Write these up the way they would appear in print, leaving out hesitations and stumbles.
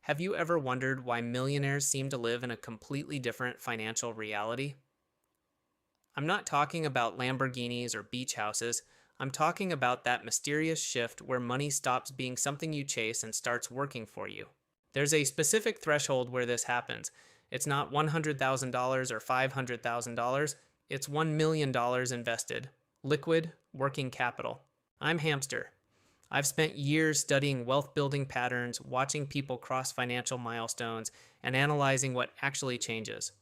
Have you ever wondered why millionaires seem to live in a completely different financial reality? I'm not talking about Lamborghinis or beach houses. I'm talking about that mysterious shift where money stops being something you chase and starts working for you. There's a specific threshold where this happens. It's not $100,000 or $500,000, it's $1 million invested. Liquid, working capital. I'm Hamster. I've spent years studying wealth building patterns, watching people cross financial milestones, and analyzing what actually changes.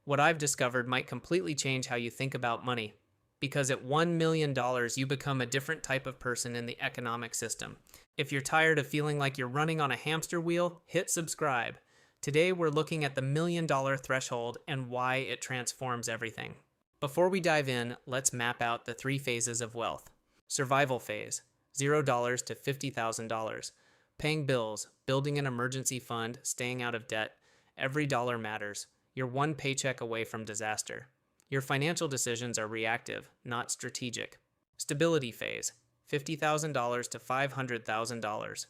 What I've discovered might completely change how you think about money. Because at $1 million, you become a different type of person in the economic system. If you're tired of feeling like you're running on a hamster wheel, hit subscribe. Today, we're looking at the $1 million threshold and why it transforms everything. Before we dive in, let's map out the 3 phases of wealth. Survival phase, $0 to $50,000. Paying bills, building an emergency fund, staying out of debt. Every dollar matters. You're one paycheck away from disaster. Your financial decisions are reactive, not strategic. Stability phase, $50,000 to $500,000.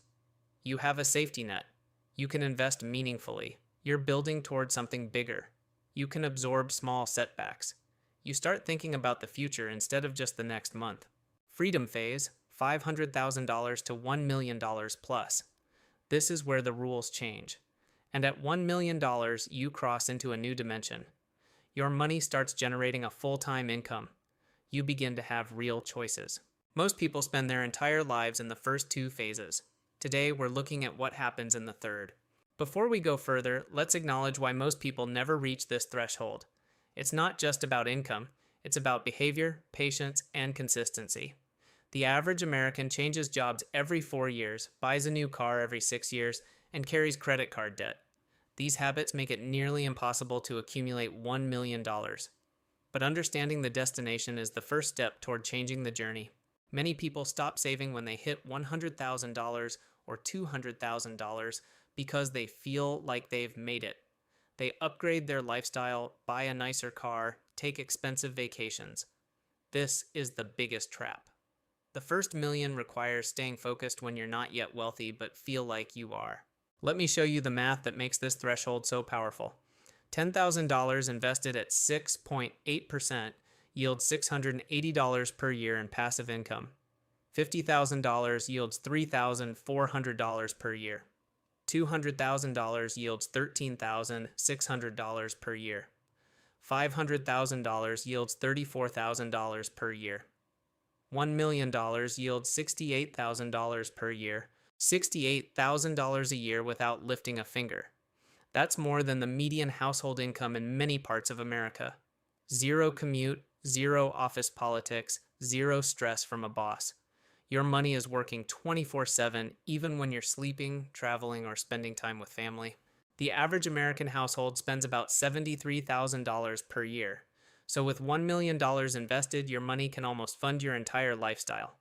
You have a safety net. You can invest meaningfully. You're building towards something bigger. You can absorb small setbacks. You start thinking about the future instead of just the next month. Freedom phase, $500,000 to $1 million plus. This is where the rules change. And at $1 million, you cross into a new dimension. Your money starts generating a full-time income. You begin to have real choices. Most people spend their entire lives in the first 2 phases. Today, we're looking at what happens in the third. Before we go further, let's acknowledge why most people never reach this threshold. It's not just about income, it's about behavior, patience, and consistency. The average American changes jobs every 4 years, buys a new car every 6 years, and carries credit card debt. These habits make it nearly impossible to accumulate $1 million. But understanding the destination is the first step toward changing the journey. Many people stop saving when they hit $100,000 or $200,000 because they feel like they've made it. They upgrade their lifestyle, buy a nicer car, take expensive vacations. This is the biggest trap. The first million requires staying focused when you're not yet wealthy but feel like you are. Let me show you the math that makes this threshold so powerful. $10,000 invested at 6.8% yields $680 per year in passive income. $50,000 yields $3,400 per year. $200,000 yields $13,600 per year. $500,000 yields $34,000 per year. $1 million yields $68,000 per year. $68,000 a year without lifting a finger. That's more than the median household income in many parts of America. Zero commute, zero office politics, zero stress from a boss. Your money is working 24/7 even when you're sleeping, traveling, or spending time with family. The average American household spends about $73,000 per year. So with $1 million invested, your money can almost fund your entire lifestyle.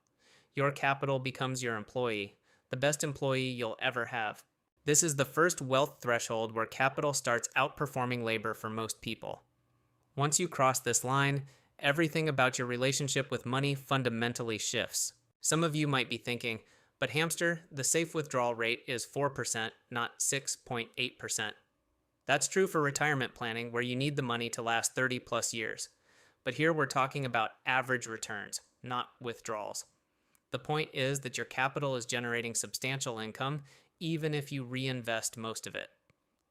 Your capital becomes your employee, the best employee you'll ever have. This is the first wealth threshold where capital starts outperforming labor for most people. Once you cross this line, everything about your relationship with money fundamentally shifts. Some of you might be thinking, but Hamster, the safe withdrawal rate is 4%, not 6.8%. That's true for retirement planning, where you need the money to last 30 plus years. But here we're talking about average returns, not withdrawals. The point is that your capital is generating substantial income, even if you reinvest most of it.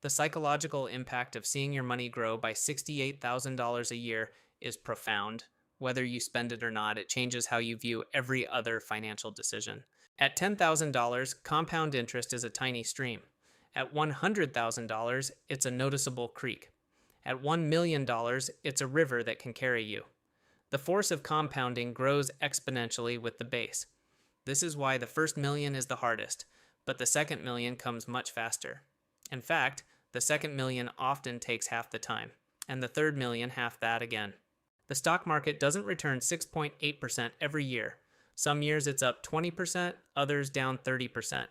The psychological impact of seeing your money grow by $68,000 a year is profound. Whether you spend it or not, it changes how you view every other financial decision. At $10,000, compound interest is a tiny stream. At $100,000, it's a noticeable creek. At $1 million, it's a river that can carry you. The force of compounding grows exponentially with the base. This is why the first million is the hardest, but the second million comes much faster. In fact, the second million often takes half the time, and the third million half that again. The stock market doesn't return 6.8% every year. Some years it's up 20%, others down 30%.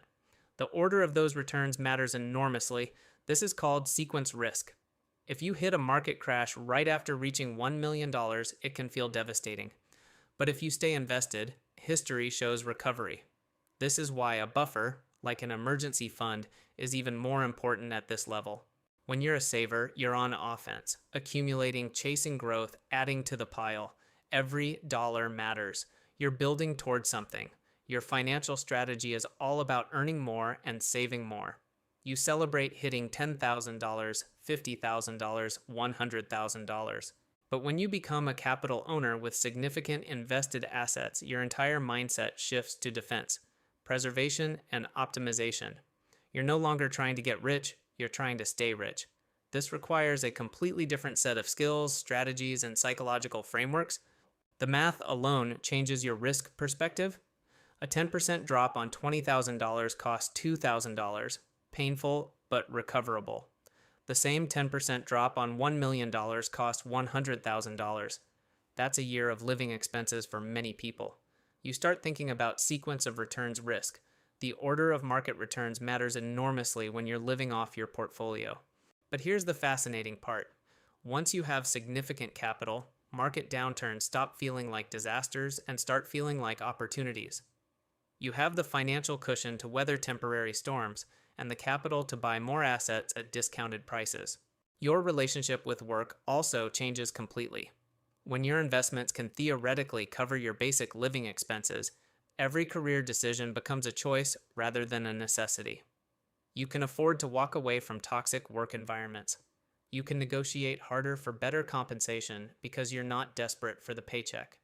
The order of those returns matters enormously. This is called sequence risk. If you hit a market crash right after reaching $1 million, it can feel devastating. But if you stay invested, history shows recovery. This is why a buffer, like an emergency fund, is even more important at this level. When you're a saver, you're on offense, accumulating, chasing growth, adding to the pile. Every dollar matters. You're building towards something. Your financial strategy is all about earning more and saving more. You celebrate hitting $10,000, $50,000, $100,000. But when you become a capital owner with significant invested assets, your entire mindset shifts to defense, preservation, and optimization. You're no longer trying to get rich, you're trying to stay rich. This requires a completely different set of skills, strategies, and psychological frameworks. The math alone changes your risk perspective. A 10% drop on $20,000 costs $2,000, painful but recoverable. The same 10% drop on $1 million costs $100,000. That's a year of living expenses for many people. You start thinking about sequence of returns risk. The order of market returns matters enormously when you're living off your portfolio. But here's the fascinating part. Once you have significant capital, market downturns stop feeling like disasters and start feeling like opportunities. You have the financial cushion to weather temporary storms and the capital to buy more assets at discounted prices. Your relationship with work also changes completely. When your investments can theoretically cover your basic living expenses, every career decision becomes a choice rather than a necessity. You can afford to walk away from toxic work environments. You can negotiate harder for better compensation because you're not desperate for the paycheck.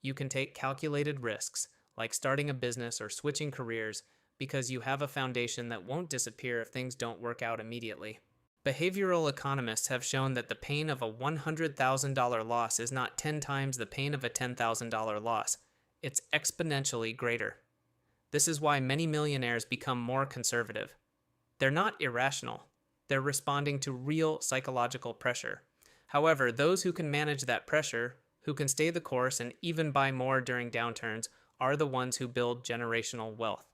You can take calculated risks, like starting a business or switching careers, because you have a foundation that won't disappear if things don't work out immediately. Behavioral economists have shown that the pain of a $100,000 loss is not 10 times the pain of a $10,000 loss. It's exponentially greater. This is why many millionaires become more conservative. They're not irrational. They're responding to real psychological pressure. However, those who can manage that pressure, who can stay the course and even buy more during downturns, are the ones who build generational wealth.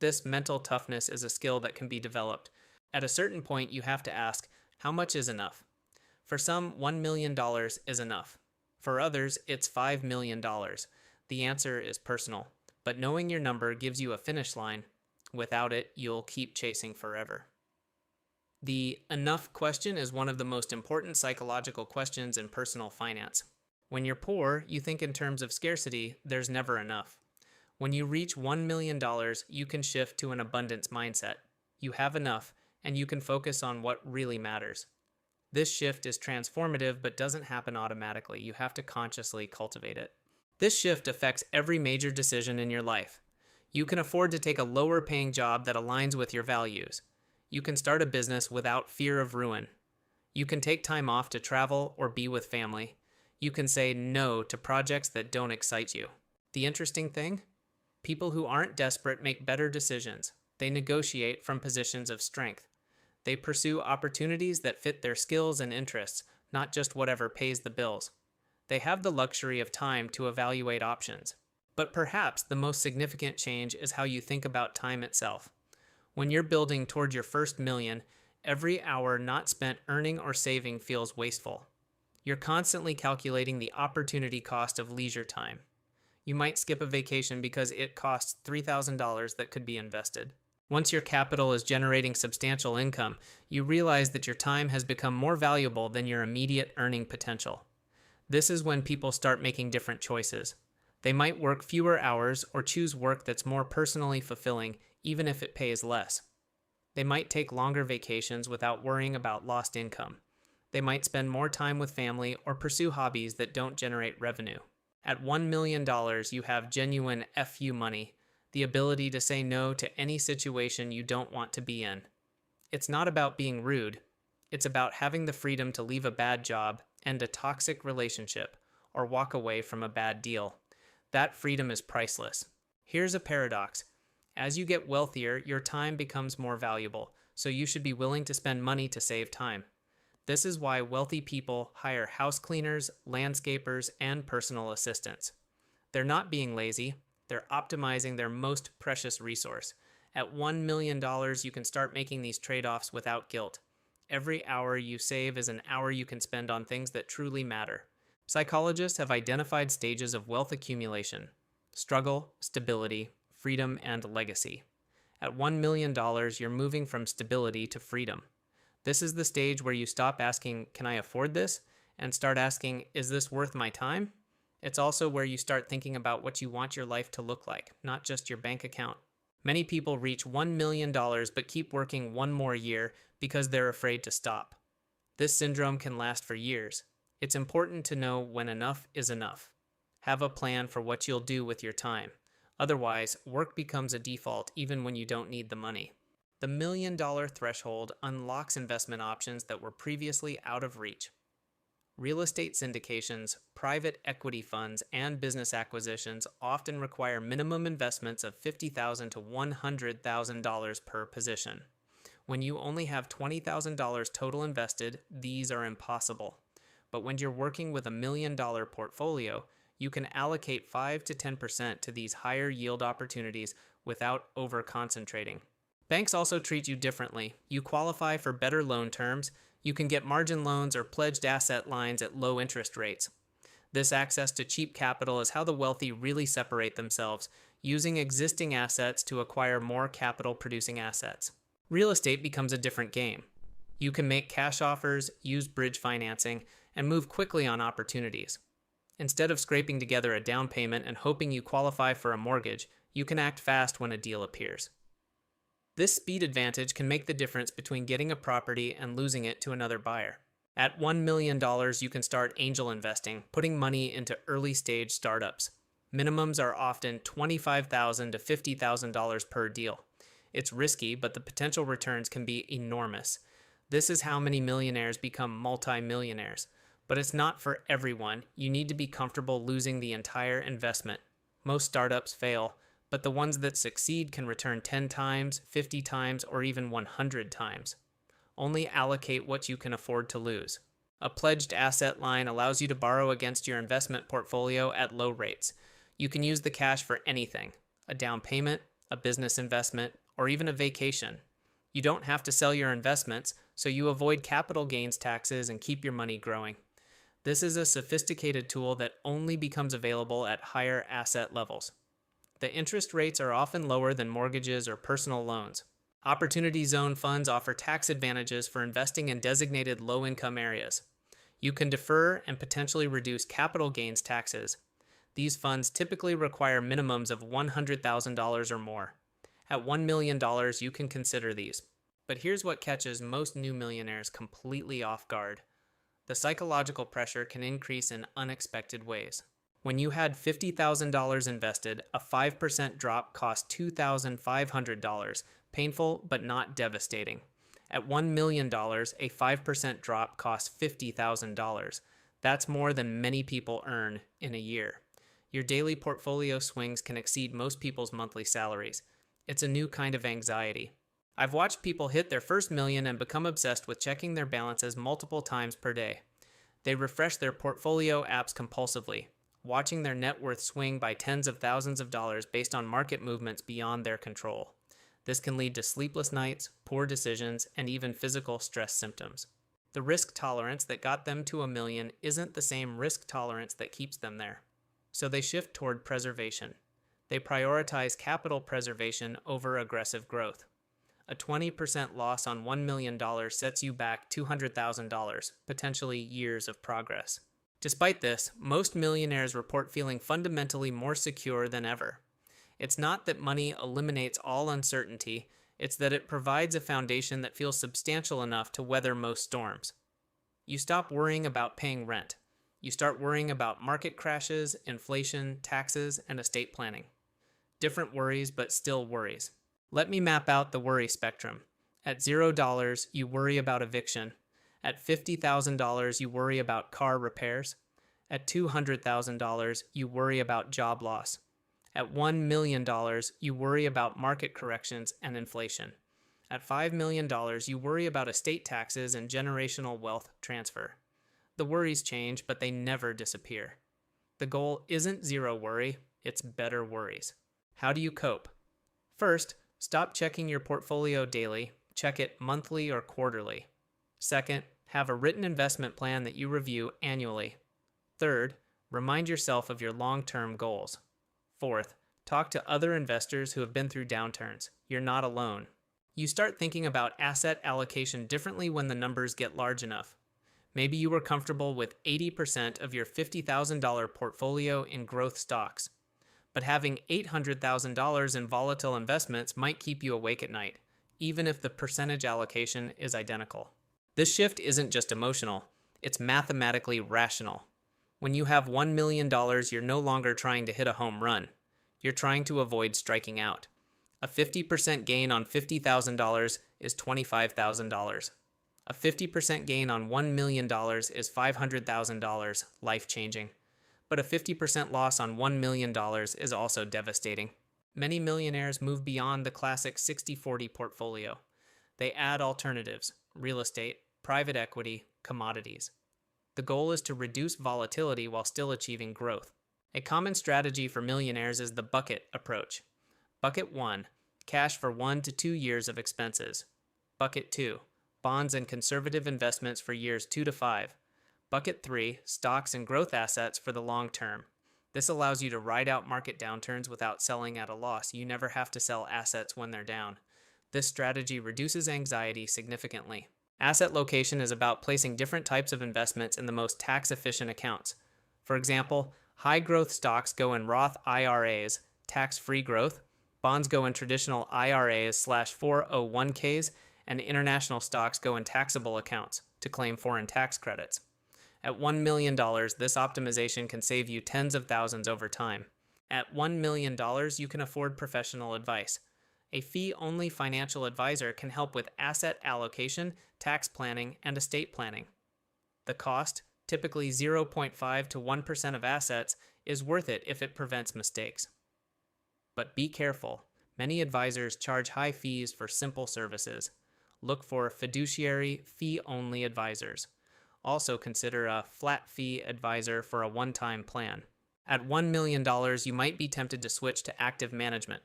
This mental toughness is a skill that can be developed. At a certain point, you have to ask, how much is enough? For some, $1 million is enough. For others, it's $5 million. The answer is personal, but knowing your number gives you a finish line. Without it, you'll keep chasing forever. The enough question is one of the most important psychological questions in personal finance. When you're poor, you think in terms of scarcity, there's never enough. When you reach $1 million, you can shift to an abundance mindset. You have enough, and you can focus on what really matters. This shift is transformative but doesn't happen automatically. You have to consciously cultivate it. This shift affects every major decision in your life. You can afford to take a lower paying job that aligns with your values. You can start a business without fear of ruin. You can take time off to travel or be with family. You can say no to projects that don't excite you. The interesting thing? People who aren't desperate make better decisions. They negotiate from positions of strength. They pursue opportunities that fit their skills and interests, not just whatever pays the bills. They have the luxury of time to evaluate options. But perhaps the most significant change is how you think about time itself. When you're building toward your first million, every hour not spent earning or saving feels wasteful. You're constantly calculating the opportunity cost of leisure time. You might skip a vacation because it costs $3,000 that could be invested. Once your capital is generating substantial income, you realize that your time has become more valuable than your immediate earning potential. This is when people start making different choices. They might work fewer hours or choose work that's more personally fulfilling, even if it pays less. They might take longer vacations without worrying about lost income. They might spend more time with family or pursue hobbies that don't generate revenue. At $1 million, you have genuine FU money, the ability to say no to any situation you don't want to be in. It's not about being rude. It's about having the freedom to leave a bad job, end a toxic relationship, or walk away from a bad deal. That freedom is priceless. Here's a paradox. As you get wealthier, your time becomes more valuable, so you should be willing to spend money to save time. This is why wealthy people hire house cleaners, landscapers, and personal assistants. They're not being lazy. They're optimizing their most precious resource. At $1 million, you can start making these trade-offs without guilt. Every hour you save is an hour you can spend on things that truly matter. Psychologists have identified stages of wealth accumulation: struggle, stability, freedom, and legacy. At $1 million, you're moving from stability to freedom. This is the stage where you stop asking, "Can I afford this?" and start asking, "Is this worth my time?" It's also where you start thinking about what you want your life to look like, not just your bank account. Many people reach $1 million but keep working one more year because they're afraid to stop. This syndrome can last for years. It's important to know when enough is enough. Have a plan for what you'll do with your time. Otherwise, work becomes a default even when you don't need the money. The $1 million threshold unlocks investment options that were previously out of reach. Real estate syndications, private equity funds, and business acquisitions often require minimum investments of $50,000 to $100,000 per position. When you only have $20,000 total invested, these are impossible. But when you're working with a $1 million portfolio, you can allocate 5 to 10% to these higher yield opportunities without over-concentrating. Banks also treat you differently. You qualify for better loan terms. You can get margin loans or pledged asset lines at low interest rates. This access to cheap capital is how the wealthy really separate themselves, using existing assets to acquire more capital-producing assets. Real estate becomes a different game. You can make cash offers, use bridge financing, and move quickly on opportunities. Instead of scraping together a down payment and hoping you qualify for a mortgage, you can act fast when a deal appears. This speed advantage can make the difference between getting a property and losing it to another buyer. At $1 million, you can start angel investing, putting money into early-stage startups. Minimums are often $25,000 to $50,000 per deal. It's risky, but the potential returns can be enormous. This is how many millionaires become multi-millionaires. But it's not for everyone. You need to be comfortable losing the entire investment. Most startups fail, but the ones that succeed can return 10 times, 50 times, or even 100 times. Only allocate what you can afford to lose. A pledged asset line allows you to borrow against your investment portfolio at low rates. You can use the cash for anything: a down payment, a business investment, or even a vacation. You don't have to sell your investments, so you avoid capital gains taxes and keep your money growing. This is a sophisticated tool that only becomes available at higher asset levels. The interest rates are often lower than mortgages or personal loans. Opportunity Zone funds offer tax advantages for investing in designated low-income areas. You can defer and potentially reduce capital gains taxes. These funds typically require minimums of $100,000 or more. At $1 million, you can consider these. But here's what catches most new millionaires completely off guard. The psychological pressure can increase in unexpected ways. When you had $50,000 invested, a 5% drop cost $2,500, painful but not devastating. At $1 million, a 5% drop costs $50,000. That's more than many people earn in a year. Your daily portfolio swings can exceed most people's monthly salaries. It's a new kind of anxiety. I've watched people hit their first million and become obsessed with checking their balances multiple times per day. They refresh their portfolio apps compulsively, watching their net worth swing by tens of thousands of dollars based on market movements beyond their control. This can lead to sleepless nights, poor decisions, and even physical stress symptoms. The risk tolerance that got them to $1 million isn't the same risk tolerance that keeps them there. So they shift toward preservation. They prioritize capital preservation over aggressive growth. A 20% loss on $1 million sets you back $200,000, potentially years of progress. Despite this, most millionaires report feeling fundamentally more secure than ever. It's not that money eliminates all uncertainty, it's that it provides a foundation that feels substantial enough to weather most storms. You stop worrying about paying rent. You start worrying about market crashes, inflation, taxes, and estate planning. Different worries, but still worries. Let me map out the worry spectrum. At $0, you worry about eviction. At $50,000, you worry about car repairs. At $200,000, you worry about job loss. At $1 million, you worry about market corrections and inflation. At $5 million, you worry about estate taxes and generational wealth transfer. The worries change, but they never disappear. The goal isn't zero worry, it's better worries. How do you cope? First, stop checking your portfolio daily, check it monthly or quarterly. Second, have a written investment plan that you review annually. Third, remind yourself of your long-term goals. Fourth, talk to other investors who have been through downturns. You're not alone. You start thinking about asset allocation differently when the numbers get large enough. Maybe you were comfortable with 80% of your $50,000 portfolio in growth stocks, but having $800,000 in volatile investments might keep you awake at night, even if the percentage allocation is identical. This shift isn't just emotional, it's mathematically rational. When you have $1 million, you're no longer trying to hit a home run. You're trying to avoid striking out. A 50% gain on $50,000 is $25,000. A 50% gain on $1 million is $500,000, life-changing. But a 50% loss on $1 million is also devastating. Many millionaires move beyond the classic 60-40 portfolio. They add alternatives: real estate, private equity, commodities. The goal is to reduce volatility while still achieving growth. A common strategy for millionaires is the bucket approach. Bucket 1, cash for 1 to 2 years of expenses. Bucket 2, bonds and conservative investments for years 2 to 5. Bucket 3, stocks and growth assets for the long term. This allows you to ride out market downturns without selling at a loss. You never have to sell assets when they're down. This strategy reduces anxiety significantly. Asset location is about placing different types of investments in the most tax-efficient accounts. For example, high-growth stocks go in Roth IRAs, tax-free growth. Bonds go in traditional IRAs/401ks, and international stocks go in taxable accounts to claim foreign tax credits. At $1 million, this optimization can save you tens of thousands over time. At $1 million, you can afford professional advice. A fee-only financial advisor can help with asset allocation, tax planning, and estate planning. The cost, typically 0.5 to 1% of assets, is worth it if it prevents mistakes. But be careful. Many advisors charge high fees for simple services. Look for fiduciary, fee-only advisors. Also consider a flat-fee advisor for a one-time plan. At $1 million, you might be tempted to switch to active management.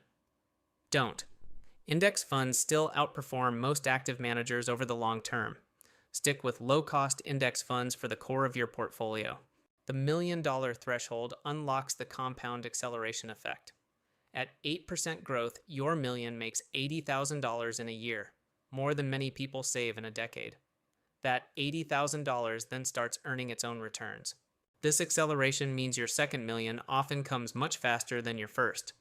Don't. Index funds still outperform most active managers over the long term. Stick with low-cost index funds for the core of your portfolio. The $1 million threshold unlocks the compound acceleration effect. At 8% growth, your million makes $80,000 in a year, more than many people save in a decade. That $80,000 then starts earning its own returns. This acceleration means your second million often comes much faster than your first.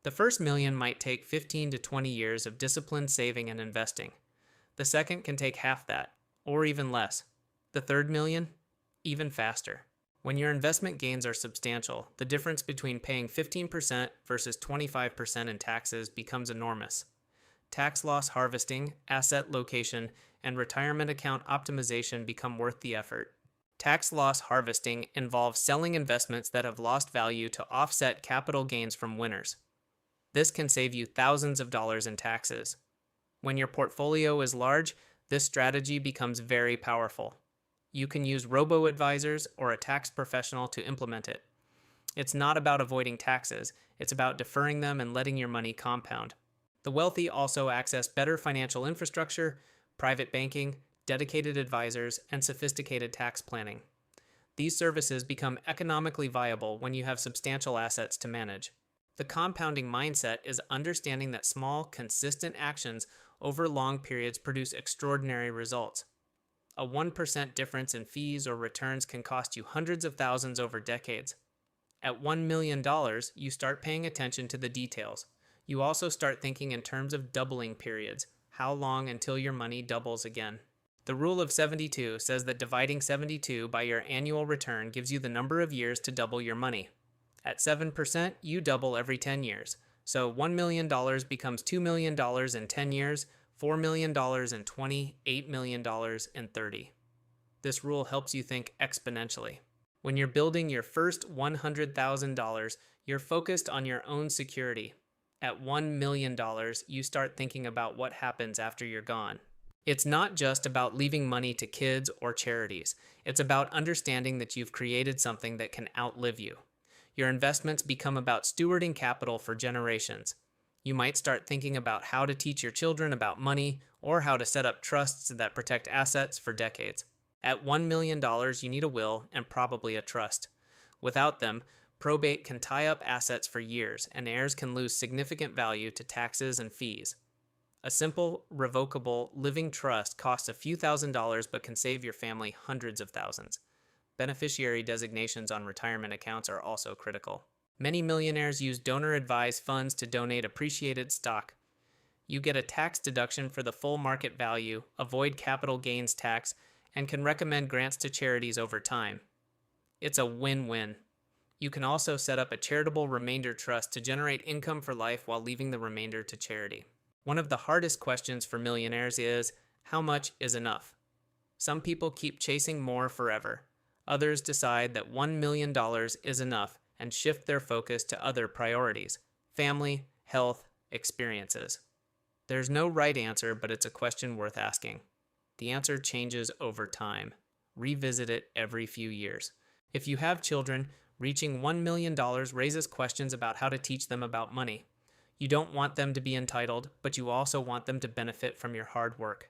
The first million might take 15 to 20 years of disciplined saving and investing. The second can take half that, or even less. The third million, even faster. When your investment gains are substantial, the difference between paying 15% versus 25% in taxes becomes enormous. Tax loss harvesting, asset location, and retirement account optimization become worth the effort. Tax loss harvesting involves selling investments that have lost value to offset capital gains from winners. This can save you thousands of dollars in taxes. When your portfolio is large, this strategy becomes very powerful. You can use robo-advisors or a tax professional to implement it. It's not about avoiding taxes, it's about deferring them and letting your money compound. The wealthy also access better financial infrastructure, private banking, dedicated advisors, and sophisticated tax planning. These services become economically viable when you have substantial assets to manage. The compounding mindset is understanding that small, consistent actions over long periods produce extraordinary results. A 1% difference in fees or returns can cost you hundreds of thousands over decades. At $1 million, you start paying attention to the details. You also start thinking in terms of doubling periods. How long until your money doubles again? The rule of 72 says that dividing 72 by your annual return gives you the number of years to double your money. At 7%, you double every 10 years. So $1 million becomes $2 million in 10 years, $4 million in 20, $8 million in 30. This rule helps you think exponentially. When you're building your first $100,000, you're focused on your own security. At $1 million, you start thinking about what happens after you're gone. It's not just about leaving money to kids or charities. It's about understanding that you've created something that can outlive you. Your investments become about stewarding capital for generations. You might start thinking about how to teach your children about money or how to set up trusts that protect assets for decades. At $1 million, you need a will and probably a trust. Without them, probate can tie up assets for years, and heirs can lose significant value to taxes and fees. A simple, revocable, living trust costs a few $1,000s but can save your family hundreds of thousands. Beneficiary designations on retirement accounts are also critical. Many millionaires use donor-advised funds to donate appreciated stock. You get a tax deduction for the full market value, avoid capital gains tax, and can recommend grants to charities over time. It's a win-win. You can also set up a charitable remainder trust to generate income for life while leaving the remainder to charity. One of the hardest questions for millionaires is, how much is enough? Some people keep chasing more forever. Others decide that $1 million is enough and shift their focus to other priorities: family, health, experiences. There's no right answer, but it's a question worth asking. The answer changes over time. Revisit it every few years. If you have children, reaching $1 million raises questions about how to teach them about money. You don't want them to be entitled, but you also want them to benefit from your hard work.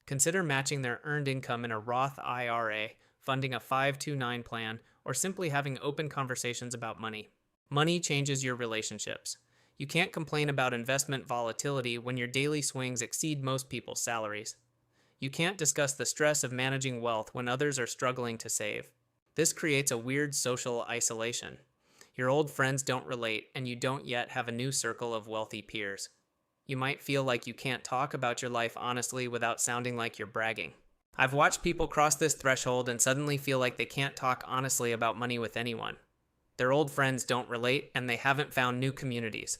Consider matching their earned income in a Roth IRA, funding a 529 plan, or simply having open conversations about money. Money changes your relationships. You can't complain about investment volatility when your daily swings exceed most people's salaries. You can't discuss the stress of managing wealth when others are struggling to save. This creates a weird social isolation. Your old friends don't relate, and you don't yet have a new circle of wealthy peers. You might feel like you can't talk about your life honestly without sounding like you're bragging. I've watched people cross this threshold and suddenly feel like they can't talk honestly about money with anyone. Their old friends don't relate, and they haven't found new communities.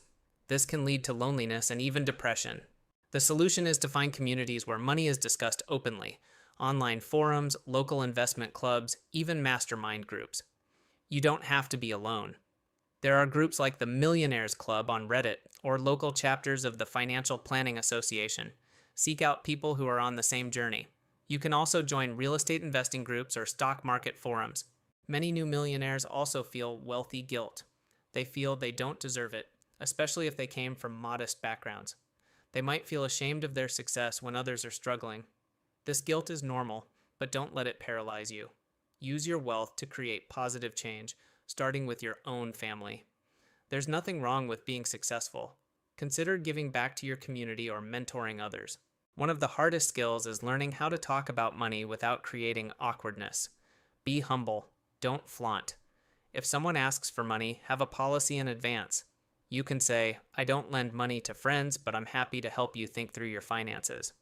This can lead to loneliness and even depression. The solution is to find communities where money is discussed openly: online forums, local investment clubs, even mastermind groups. You don't have to be alone. There are groups like the Millionaires Club on Reddit or local chapters of the Financial Planning Association. Seek out people who are on the same journey. You can also join real estate investing groups or stock market forums. Many new millionaires also feel wealthy guilt. They feel they don't deserve it, especially if they came from modest backgrounds. They might feel ashamed of their success when others are struggling. This guilt is normal, but don't let it paralyze you. Use your wealth to create positive change, starting with your own family. There's nothing wrong with being successful. Consider giving back to your community or mentoring others. One of the hardest skills is learning how to talk about money without creating awkwardness. Be humble. Don't flaunt. If someone asks for money, have a policy in advance. You can say, "I don't lend money to friends, but I'm happy to help you think through your finances."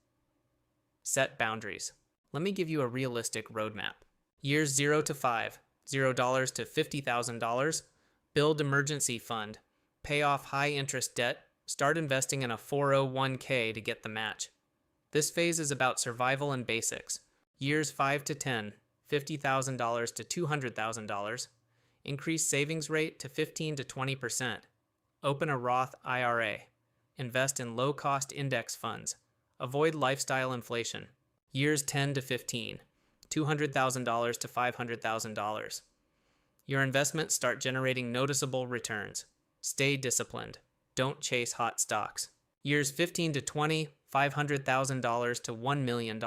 Set boundaries. Let me give you a realistic roadmap. Years 0 to 5, $0 to $50,000. Build emergency fund. Pay off high-interest debt. Start investing in a 401k to get the match. This phase is about survival and basics. Years 5 to 10, $50,000 to $200,000. Increase savings rate to 15 to 20%. Open a Roth IRA. Invest in low-cost index funds. Avoid lifestyle inflation. Years 10 to 15, $200,000 to $500,000. Your investments start generating noticeable returns. Stay disciplined. Don't chase hot stocks. Years 15 to 20, $500,000 to $1 million.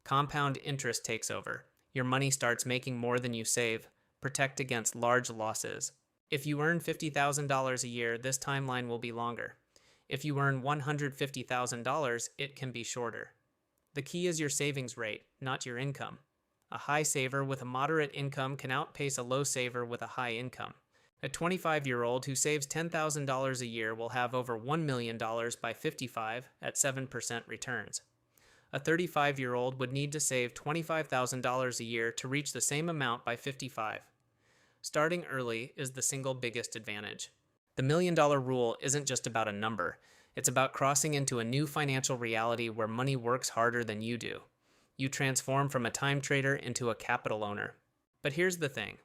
Compound interest takes over. Your money starts making more than you save. Protect against large losses. If you earn $50,000 a year, this timeline will be longer. If you earn $150,000, it can be shorter. The key is your savings rate, not your income. A high saver with a moderate income can outpace a low saver with a high income. A 25-year-old who saves $10,000 a year will have over $1 million by 55 at 7% returns. A 35-year-old would need to save $25,000 a year to reach the same amount by 55. Starting early is the single biggest advantage. The $1 million rule isn't just about a number. It's about crossing into a new financial reality where money works harder than you do. You transform from a time trader into a capital owner. But here's the thing.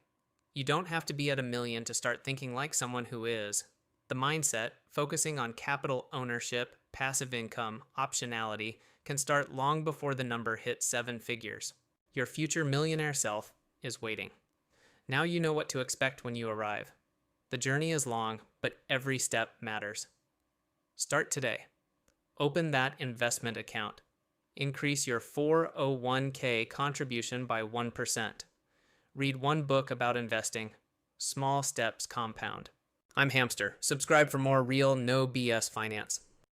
You don't have to be at $1 million to start thinking like someone who is. The mindset, focusing on capital ownership, passive income, optionality, can start long before the number hits 7 figures. Your future millionaire self is waiting. Now you know what to expect when you arrive. The journey is long, but every step matters. Start today. Open that investment account. Increase your 401k contribution by 1%. Read one book about investing. Small steps compound. I'm Hamster. Subscribe for more real, no BS finance.